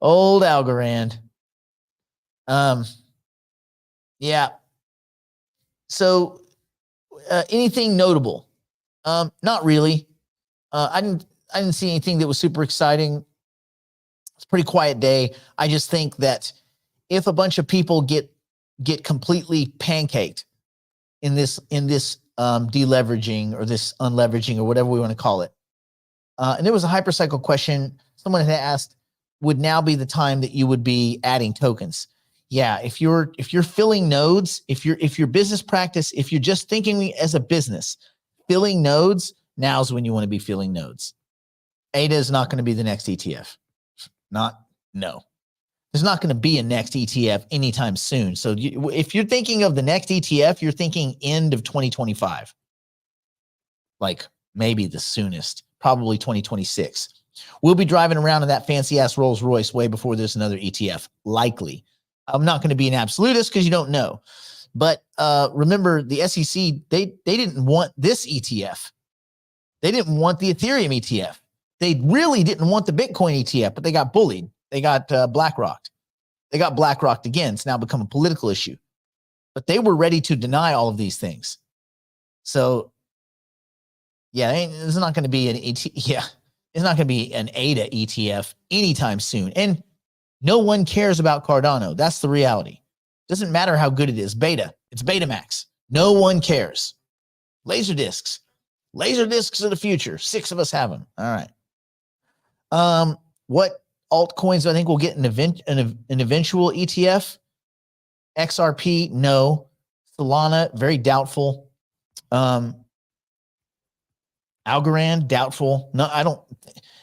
Old Algorand. Yeah. So anything notable? Not really. I didn't see anything that was super exciting. It's a pretty quiet day. I just think that if a bunch of people get completely pancaked in this deleveraging or this unleveraging or whatever we want to call it, and there was a hypercycle question. Someone had asked, would now be the time that you would be adding tokens? Yeah, if you're filling nodes, if your business practice, if you're just thinking as a business, filling nodes, now's when you want to be filling nodes. ADA is not going to be the next ETF. No. There's not going to be a next ETF anytime soon. So if you're thinking of the next ETF, you're thinking end of 2025. Like maybe the soonest, probably 2026. We'll be driving around in that fancy ass Rolls Royce way before there's another ETF, likely. I'm not going to be an absolutist because you don't know. But remember, the SEC, they didn't want this ETF. They didn't want the Ethereum ETF. They really didn't want the Bitcoin ETF, but they got bullied. They got BlackRocked. They got BlackRocked again. It's now become a political issue. But they were ready to deny all of these things. So, yeah, there's not going to be it's not going to be an ADA ETF anytime soon. And no one cares about Cardano. That's the reality. Doesn't matter how good it is. Beta. It's Betamax. No one cares. Laser discs. Laser discs are the future. 6 of us have them. All right. What altcoins do I think will get an eventual ETF? XRP, no. Solana, very doubtful. Algorand, doubtful. No,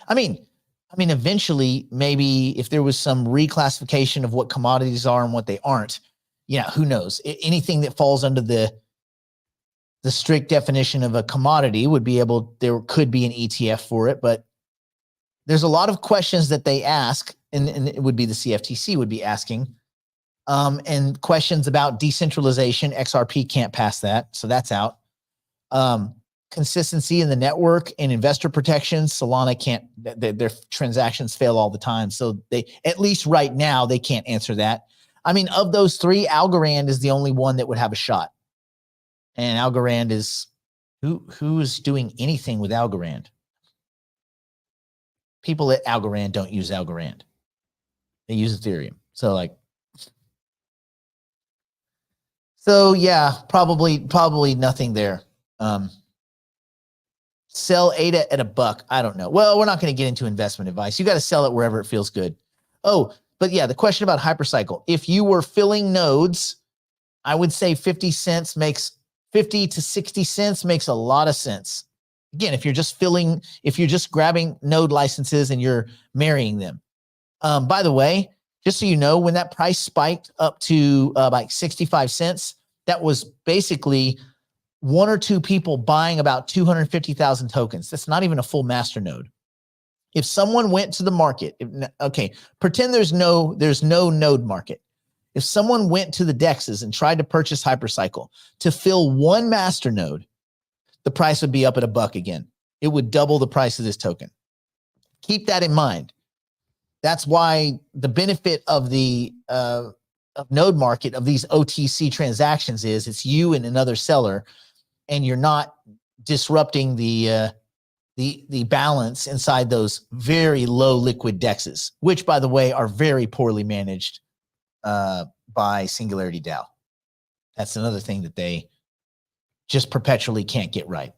I mean, eventually, maybe if there was some reclassification of what commodities are and what they aren't, yeah, who knows? Anything that falls under the strict definition of a commodity there could be an ETF for it, but there's a lot of questions that they ask, and it would be the CFTC would be asking, and questions about decentralization. XRP can't pass that, so that's out. consistency in the network and investor protections, Solana can't, their transactions fail all the time. So they, at least right now, they can't answer that. I mean, of those three, Algorand is the only one that would have a shot. And Algorand is, who is doing anything with Algorand? People at Algorand don't use Algorand. They use Ethereum. So like, so yeah, probably nothing there. Sell ADA at $1. I don't know. Well, we're not going to get into investment advice. You got to sell it wherever it feels good. Oh, but yeah, the question about hypercycle. If you were filling nodes, I would say 50 cents makes 50 to 60 cents makes a lot of sense. Again, if you're just grabbing node licenses and you're marrying them. By the way, just so you know, when that price spiked up to like 65 cents, that was basically one or two people buying about 250,000 tokens. That's not even a full master node. If someone went to the market, pretend there's no node market. If someone went to the DEXs and tried to purchase Hypercycle to fill one master node, the price would be up at $1 again. It would double the price of this token. Keep that in mind. That's why the benefit of the of node market, of these OTC transactions, is it's you and another seller, and you're not disrupting the balance inside those very low liquid DEXs, which, by the way, are very poorly managed by Singularity DAO. That's another thing that they just perpetually can't get right.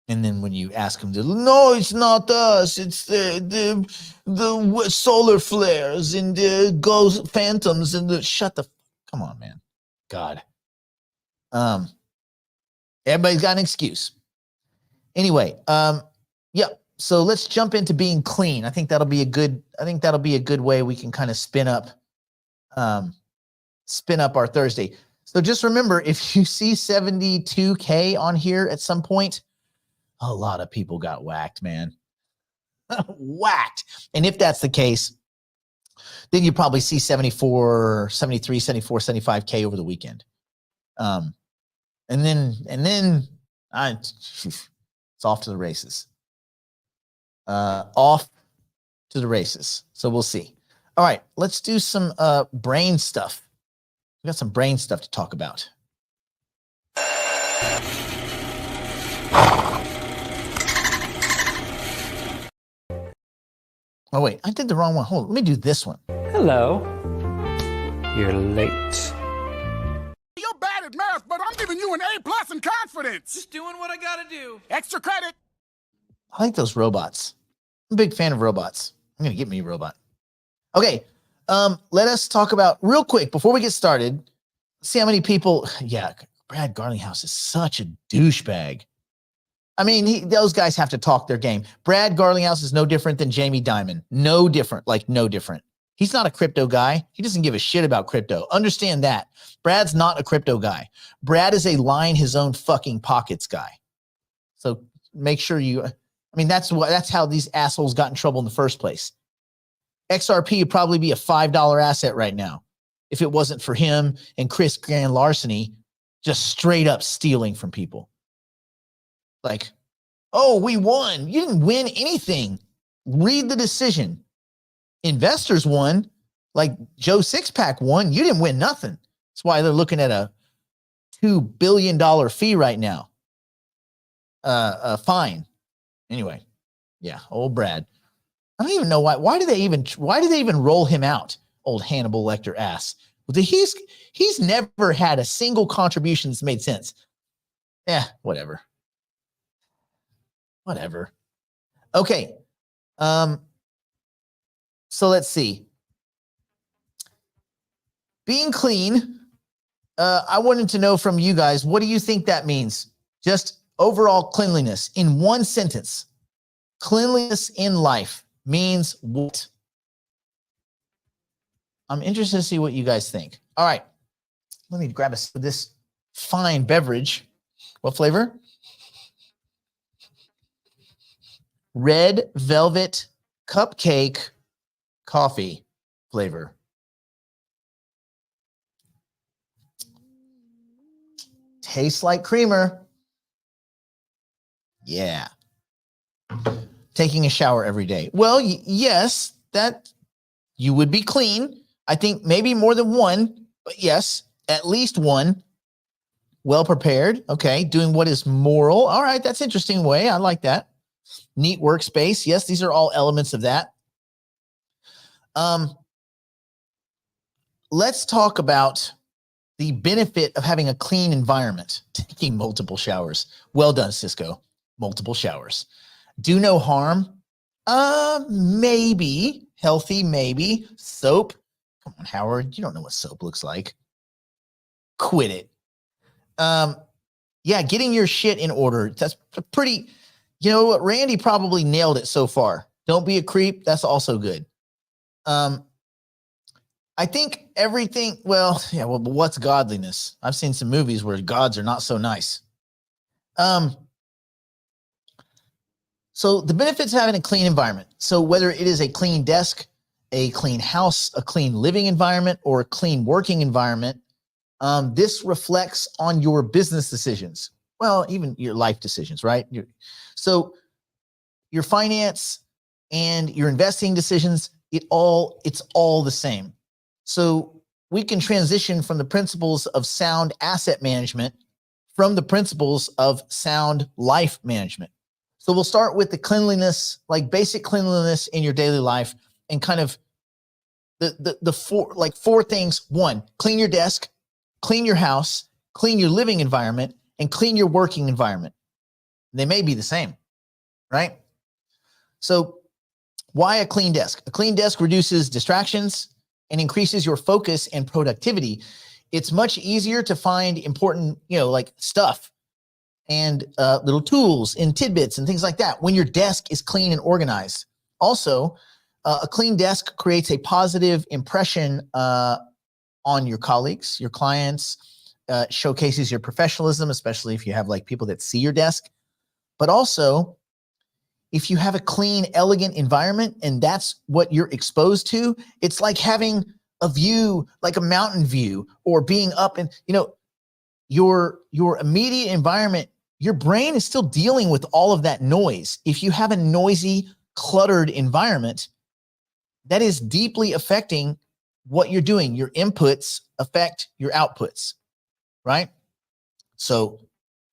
And then when you ask them, no, it's not us. It's the solar flares and the ghost phantoms and come on, man. God. Everybody's got an excuse. Anyway, yeah. So let's jump into being clean. I think that'll be a good way we can kind of spin up our Thursday. So just remember, if you see 72K on here at some point, a lot of people got whacked, man. Whacked. And if that's the case, then you probably see 74, 73, 74, 75K over the weekend. And then it's off to the races. Off to the races. So we'll see. All right, let's do some brain stuff. We got some brain stuff to talk about. Oh, wait, I did the wrong one. Hold on, let me do this one. Hello. You're late. You're bad at math, but I'm giving you an A+ in confidence. Just doing what I gotta do. Extra credit. I like those robots. I'm a big fan of robots. I'm going to get me a robot. Okay, let us talk about, real quick, before we get started, see how many people, yeah, Brad Garlinghouse is such a douchebag. I mean, those guys have to talk their game. Brad Garlinghouse is no different than Jamie Dimon. No different, like no different. He's not a crypto guy. He doesn't give a shit about crypto. Understand that. Brad's not a crypto guy. Brad is a line his own fucking pockets guy. So make sure that's how these assholes got in trouble in the first place. XRP would probably be a $5 asset right now if it wasn't for him and Chris Grand larceny just straight up stealing from people. Like, oh, we won. You didn't win anything. Read the decision. Investors won. Like Joe Sixpack won. You didn't win nothing. That's why they're looking at a $2 billion fee right now. Fine. Anyway, yeah, old Brad. I don't even know why. Why do they even roll him out? Old Hannibal Lecter ass. He's never had a single contribution that's made sense. Yeah, whatever. Whatever. Okay. So let's see. Being clean. I wanted to know from you guys, what do you think that means? Just overall cleanliness in one sentence. Cleanliness in life means what? I'm interested to see what you guys think. All right. Let me grab this fine beverage. What flavor? Red velvet cupcake coffee flavor. Tastes like creamer. Yeah. Taking a shower every day. Well, yes, that you would be clean. I think maybe more than one, but yes, at least one. Well prepared. Okay. Doing what is moral. All right. That's interesting way. I like that. Neat workspace. Yes, these are all elements of that. Let's talk about the benefit of having a clean environment. Taking multiple showers. Well done, Cisco. Multiple showers. Do no harm. Maybe. Healthy, maybe. Soap. Come on, Howard. You don't know what soap looks like. Quit it. Yeah, getting your shit in order. That's pretty, you know what? Randy probably nailed it so far. Don't be a creep. That's also good. I think everything, well, but what's godliness? I've seen some movies where gods are not so nice. So the benefits of having a clean environment. So whether it is a clean desk, a clean house, a clean living environment, or a clean working environment, this reflects on your business decisions. Well, even your life decisions, right? So your finance and your investing decisions, it's all the same. So we can transition from the principles of sound asset management from the principles of sound life management. So we'll start with the cleanliness, like basic cleanliness in your daily life, and kind of the four things. One, clean your desk, clean your house, clean your living environment, and clean your working environment. They may be the same, right? So why a clean desk? A clean desk reduces distractions and increases your focus and productivity. It's much easier to find important, like stuff and little tools and tidbits and things like that when your desk is clean and organized. Also, a clean desk creates a positive impression on your colleagues, your clients, showcases your professionalism, especially if you have like people that see your desk. But also, if you have a clean, elegant environment and that's what you're exposed to, it's like having a view, like a mountain view, or being up in, your immediate environment. Your brain is still dealing with all of that noise. If you have a noisy, cluttered environment, that is deeply affecting what you're doing. Your inputs affect your outputs, right? So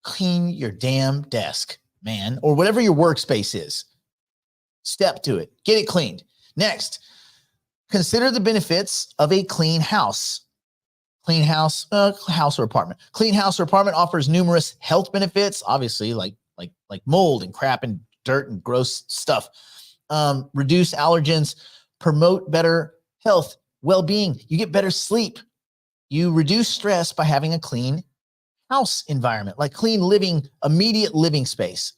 clean your damn desk, man, or whatever your workspace is. Step to it. Get it cleaned. Next, consider the benefits of a clean house. Clean house, house or apartment. Clean house or apartment offers numerous health benefits, obviously, like mold and crap and dirt and gross stuff. Reduce allergens, promote better health, well-being. You get better sleep. You reduce stress by having a clean house environment, like clean living, immediate living space.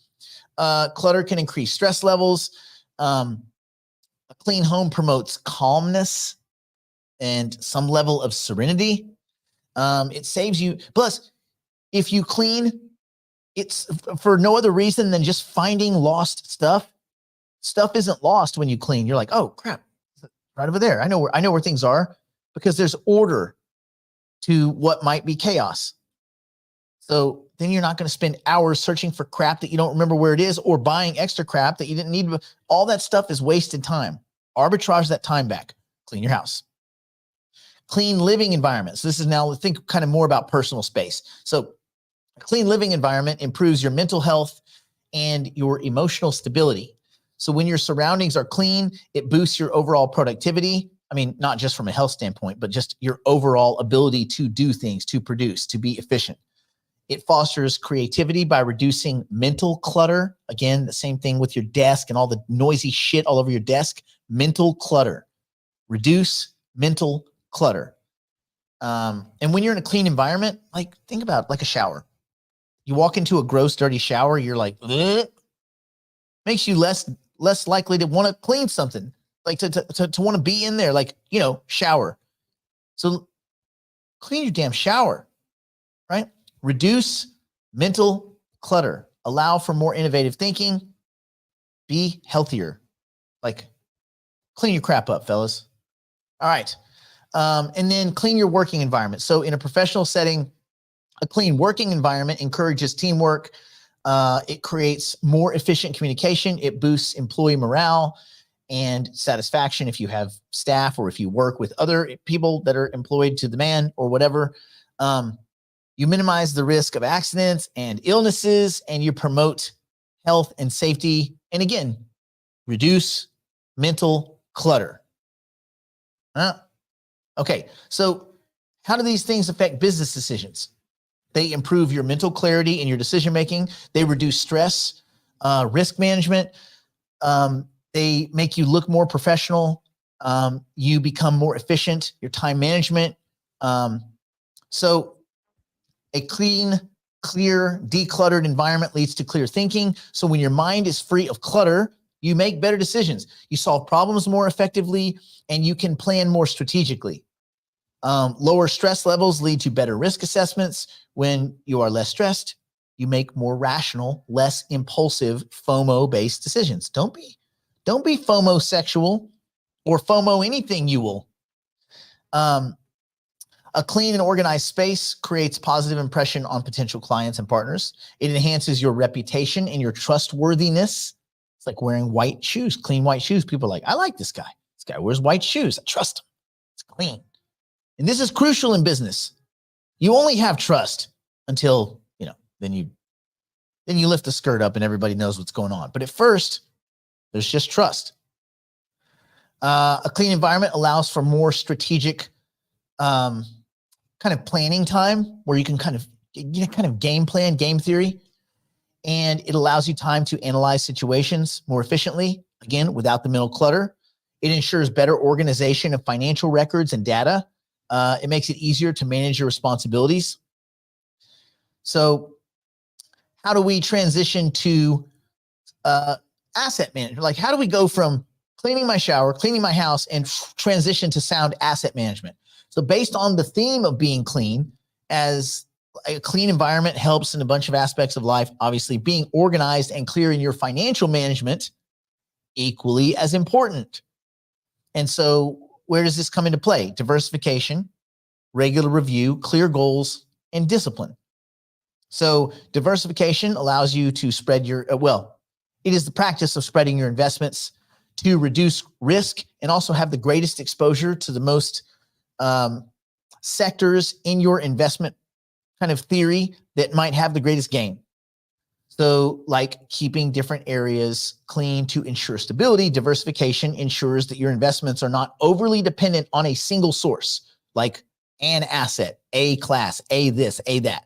Clutter can increase stress levels. A clean home promotes calmness and some level of serenity. It saves you. Plus, if you clean, it's for no other reason than just finding lost stuff. Stuff isn't lost when you clean. You're like, oh crap, right over there. I know where things are, because there's order to what might be chaos. So then you're not going to spend hours searching for crap that you don't remember where it is, or buying extra crap that you didn't need. All that stuff is wasted time. Arbitrage that time back. Clean your house. Clean living environments. This is now, think kind of more about personal space. So a clean living environment improves your mental health and your emotional stability. So when your surroundings are clean, it boosts your overall productivity. I mean, not just from a health standpoint, but just your overall ability to do things, to produce, to be efficient. It fosters creativity by reducing mental clutter. Again, the same thing with your desk and all the noisy shit all over your desk. Mental clutter. Reduce mental clutter. And when you're in a clean environment, like think about like a shower. You walk into a gross, dirty shower, you're like, ugh. Makes you less likely to want to clean something, like to want to be in there, like, shower. So clean your damn shower, right? Reduce mental clutter. Allow for more innovative thinking. Be healthier. Like, clean your crap up, fellas. All right. And then clean your working environment. So in a professional setting, a clean working environment encourages teamwork, It creates more efficient communication. It boosts employee morale and satisfaction if you have staff or if you work with other people that are employed to the man or whatever. You minimize the risk of accidents and illnesses, and you promote health and safety. And again, reduce mental clutter. Okay, so how do these things affect business decisions? They improve your mental clarity in your decision-making. They reduce stress, risk management. They make you look more professional. You become more efficient, your time management. So a clean, clear, decluttered environment leads to clear thinking. So when your mind is free of clutter, you make better decisions. You solve problems more effectively, and you can plan more strategically. Lower stress levels lead to better risk assessments. When you are less stressed, you make more rational, less impulsive, FOMO-based decisions. Don't be FOMO sexual or FOMO anything you will. A clean and organized space creates positive impression on potential clients and partners. It enhances your reputation and your trustworthiness. It's like wearing white shoes, clean white shoes. People are like, I like this guy. This guy wears white shoes. I trust him. It's clean. And this is crucial in business. You only have trust until, then you lift the skirt up and everybody knows what's going on. But at first, there's just trust. A clean environment allows for more strategic kind of planning time where you can kind of game plan, game theory, and it allows you time to analyze situations more efficiently, again, without the mental clutter. It ensures better organization of financial records and data. It makes it easier to manage your responsibilities. So how do we transition to asset management? Like, how do we go from cleaning my shower, cleaning my house, and transition to sound asset management? So based on the theme of being clean, as a clean environment helps in a bunch of aspects of life, obviously being organized and clear in your financial management, equally as important. And so where does this come into play? Diversification, regular review, clear goals, and discipline. So diversification allows you to spread your, it is the practice of spreading your investments to reduce risk and also have the greatest exposure to the most sectors in your investment kind of theory that might have the greatest gain. So like keeping different areas clean to ensure stability. Diversification ensures that your investments are not overly dependent on a single source, like an asset, a class, a this, a that.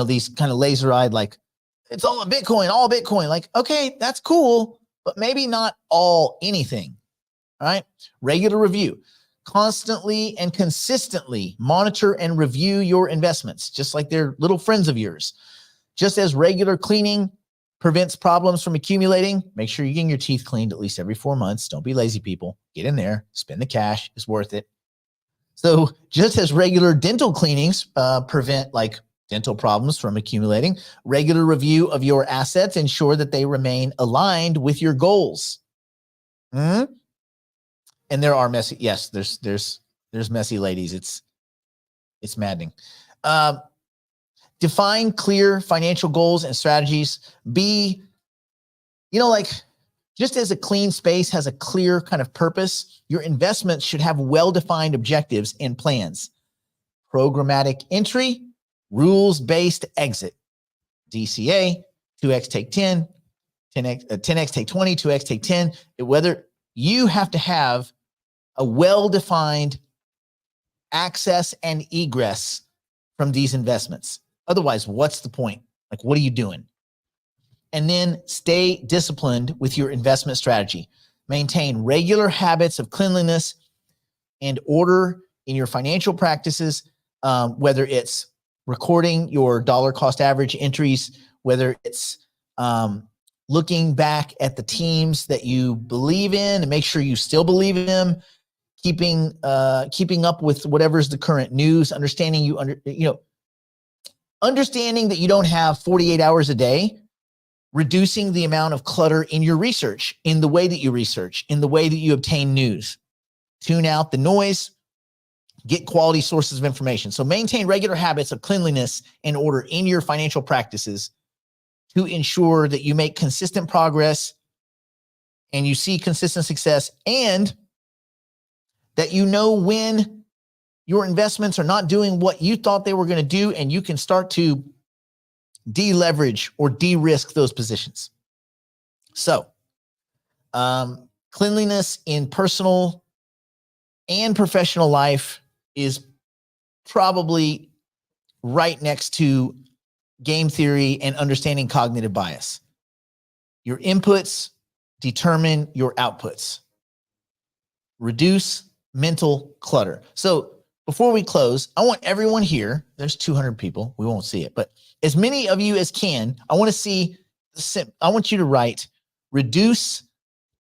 These kind of laser-eyed, like, it's all Bitcoin. Like, okay, that's cool, but maybe not all anything. All right. Regular review. Constantly and consistently monitor and review your investments, just like they're little friends of yours. Just as regular cleaning prevents problems from accumulating, make sure you're getting your teeth cleaned at least every 4 months. Don't be lazy, people. Get in there, spend the cash. It's worth it. So just as regular dental cleanings prevent like dental problems from accumulating, regular review of your assets ensure that they remain aligned with your goals. And there are messy, yes, there's messy ladies. It's maddening. Define clear financial goals and strategies. Be, just as a clean space has a clear kind of purpose, your investments should have well-defined objectives and plans. Programmatic entry, rules-based exit. DCA, 2x take 10, 10x take 20, 2x take 10. Whether you have to have a well-defined access and egress from these investments. Otherwise, what's the point? Like, what are you doing? And then stay disciplined with your investment strategy. Maintain regular habits of cleanliness and order in your financial practices, whether it's recording your dollar cost average entries, whether it's looking back at the teams that you believe in and make sure you still believe in them, keeping up with whatever's the current news, understanding that you don't have 48 hours a day, reducing the amount of clutter in your research, in the way that you research, in the way that you obtain news. Tune out the noise, get quality sources of information. So maintain regular habits of cleanliness and order in your financial practices to ensure that you make consistent progress and you see consistent success, and that you know when your investments are not doing what you thought they were going to do, and you can start to deleverage or de-risk those positions. So, cleanliness in personal and professional life is probably right next to game theory and understanding cognitive bias. Your inputs determine your outputs. Reduce mental clutter. So before we close, I want everyone here, there's 200 people, we won't see it, but as many of you as can, I want you to write,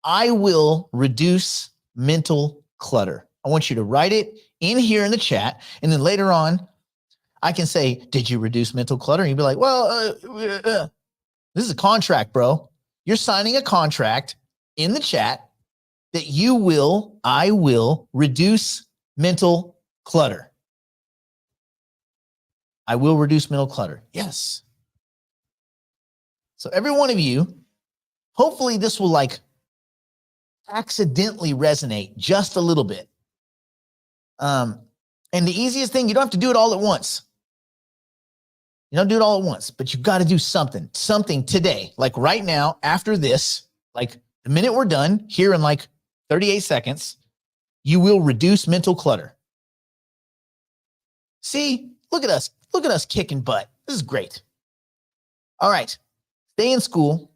I will reduce mental clutter. I want you to write it in here in the chat, and then later on, I can say, did you reduce mental clutter? And you'd be like, well, this is a contract, bro. You're signing a contract in the chat that I will reduce mental clutter. I will reduce mental clutter. Yes. So every one of you, hopefully this will like accidentally resonate just a little bit. And the easiest thing, you don't have to do it all at once. You don't do it all at once, but you've got to do something today, like right now, after this, like the minute we're done here in like 38 seconds, you will reduce mental clutter. See, look at us kicking butt. This is great. All right. Stay in school.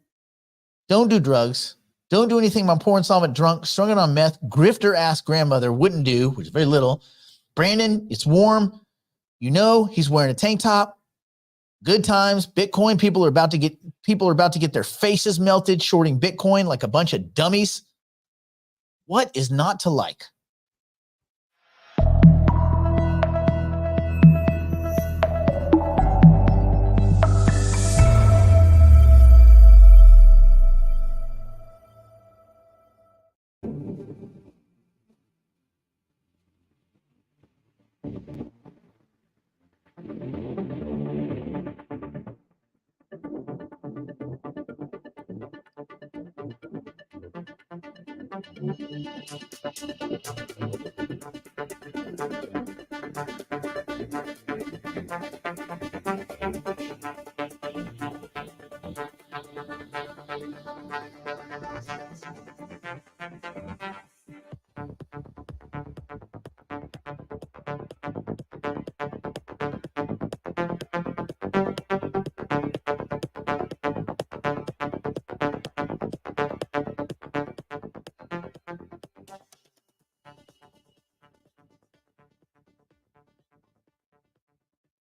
Don't do drugs. Don't do anything my poor insolvent drunk, strung it on meth, grifter ass grandmother wouldn't do, which is very little. Brandon, it's warm. You know, he's wearing a tank top. Good times. Bitcoin. People are about to get their faces melted shorting Bitcoin like a bunch of dummies. What is not to like?